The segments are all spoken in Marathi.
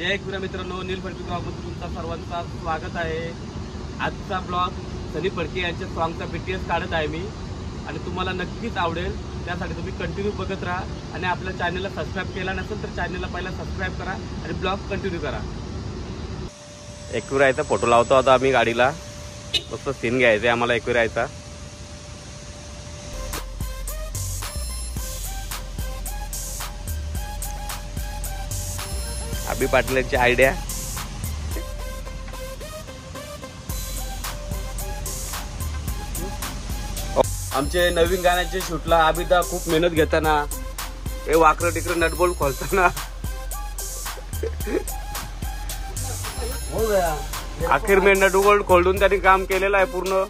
जय गुरु मित्रांनो, नील फडके ब्लॉगमध्ये तुमचं सर्वांचं स्वागत आहे। आजचा ब्लॉग सनी फडके यांच्या सॉन्गचा BTS काढत आहे मी आणि तुम्हाला नक्कीच आवडेल। त्यासाठी तुम्ही कंटिन्यू बघत राहा आणि आपल्या चॅनलला सबस्क्राइब केला नसेल तर चॅनलला पहिला सबस्क्राइब करा आणि ब्लॉग कंटिन्यू करा। एकविरायचा फोटो लावतो आता आम्ही गाडीला, मस्त सीन घ्यायचे आम्हाला एकविरायचा। अभि पाटलांची आयडिया। आमचे नवीन गाण्याचे शूटला अभिदा खूप मेहनत घेताना, हे वाकडं तिकडं नटबोल्ट खोलताना हो गया। अखेर मी नटबोल्ट खोलून त्यांनी काम केलेलं आहे पूर्ण।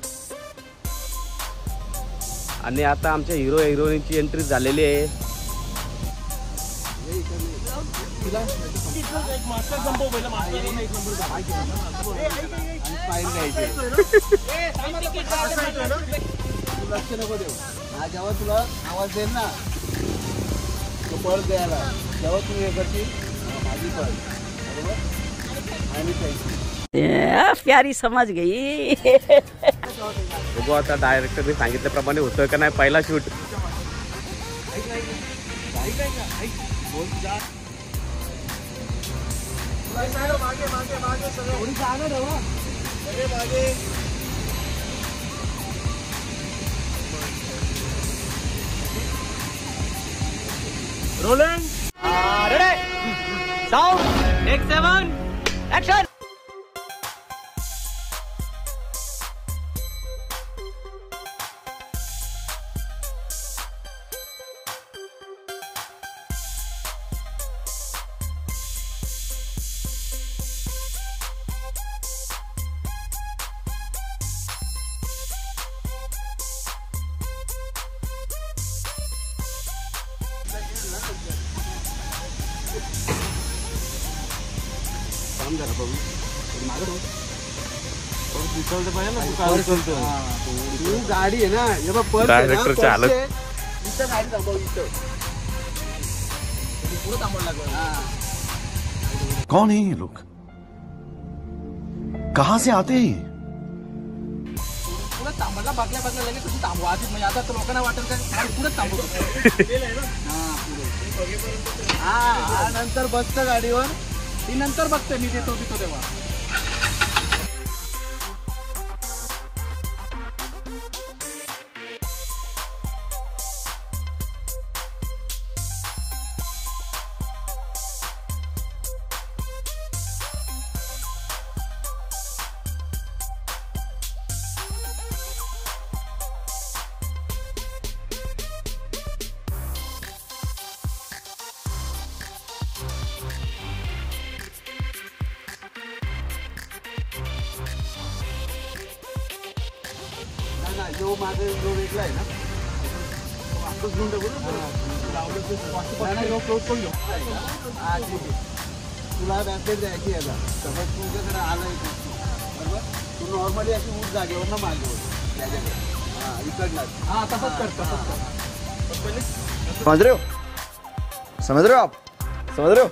आणि आता आमच्या हिरो हिरोईनची एंट्री झालेली आहे। लक्ष नको देऊ, जेव्हा तुला आवाज देईल ना तो पळ द्यायला, जेव्हा तू हे करशील माझी पळ बरोबर आणि प्यारी समझ गई। बघू आता डायरेक्टरने सांगितल्याप्रमाणे होतं का नाही पहिला शूट। मागे मागे मागे सगळे सगळे मागे। Rolling ready sound take 7 action. तू गाडी आहे ना, जेव्हा पळ डायरेक्टरची हालत इथं गाडी थांबव, इथं पुढे थांबवलं लागलं। कौन है ये लोग, कहाँ से आते हैं? पुढे थांबवला, बागल्या बागल्या लगेच तुम्ही थांबवा आधी, म्हणजे आता लोकांना वाटेल का पुढे थांबवतो। हा नंतर बसतं गाडीवर, ती नंतर बघते मी देतो तेव्हा। जो मागे जो वेगळा आहे ना, वापस घेऊन टाकू क्लोज करून घेऊ। हा ठीक आहे, तुला बॅकेट द्यायची याला, समज तुझ्याकडे आलं बरोबर, तू नॉर्मली अशी उठ जागेवर ना मागे त्याच्याकडे, हा इकडनं, हा तसंच कर तसंच कर। समझ रहे हो, समझ रहे हो आप, समझ रहे हो?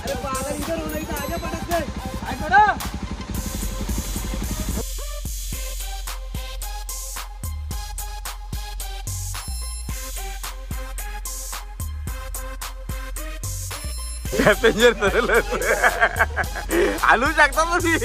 अरे पाला इधर होना, इधर आगे पटक गए, आगे बढ़ो। पॅसेंजर हलू शकता तुम्ही।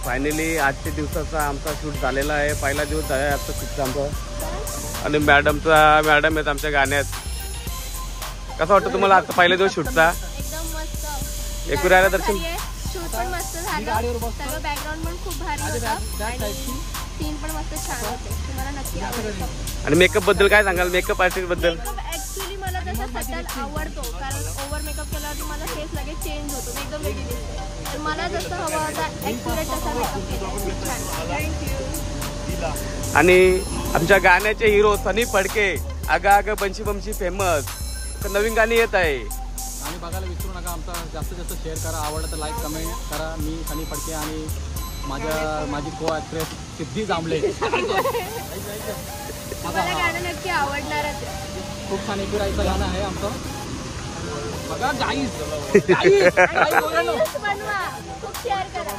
फायनली आजच्या दिवसाचा आमचा शूट झालेला आहे. पहिला दिवस आहे आजचा शूटचा आमचा. आणि मॅडम आहेत आमच्या गाण्यात. कसं वाटतं तुम्हाला आजचा पहिला दिवस शूटचा? एकदम मस्त. एकूण दर्शन शूट पण मस्त झालं. सगळं बॅकग्राऊंड पण खूप भारी होतं आणि सीन पण मस्त छान होते. तुम्हाला नक्की आवडेल. आणि मेकअप बद्दल काय सांगाल? मेकअप आर्टिस्ट बद्दल? ऍक्च्युली मला तसा सटल आवडतो, कारण ओव्हर मेकअप केल्यावर मला फेस लगेच चेंज होतो, एकदम वेगळी दिसते. तर मला जसं हवं होतं ऍक्युरेट तसा मेकअप केला. खूप छान. थँक्यू. आणि आमच्या गाण्याचे हिरो सनी फडके, आगा आगा बंशी बंशी फेमस. तर नवीन गाणी येत आहे आणि बघायला विसरू नका. आमचा जास्तीत जास्त शेअर करा, आवडलं तर लाईक कमेंट करा. मी सनी फडके आणि माझी को ॲक्ट्रेस सिद्धी जांभळे. मला गाणं नक्की आवडणारच आहे. खूप छान एकविराईचं गाणं आहे आमचं. बघा गाईज बनवा, खूप शेअर करा.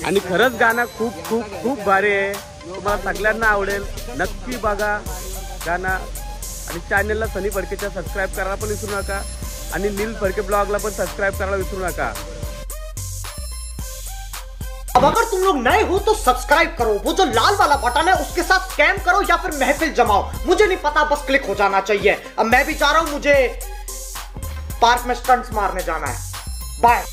आणि खरंच गाणं खूप खूप खूप भारी आहे. तुम्हाला सगळ्यांना आवडेल. नक्की बघा गाणं. आणि चॅनलला सनी फडकेच्या सबस्क्राईब करायला पण विसरू नका. आणि नील फडके ब्लॉगला पण सबस्क्राईब करायला विसरू नका. अब अगर तुम लोग नए हो तो सब्सक्राइब करो, वो जो लाल वाला बटन है उसके साथ स्कैम करो या फिर महफिल जमाओ, मुझे नहीं पता, बस क्लिक हो जाना चाहिए. अब मैं भी जा रहा हूं, मुझे पार्क में स्टंट्स मारने जाना है. बाय.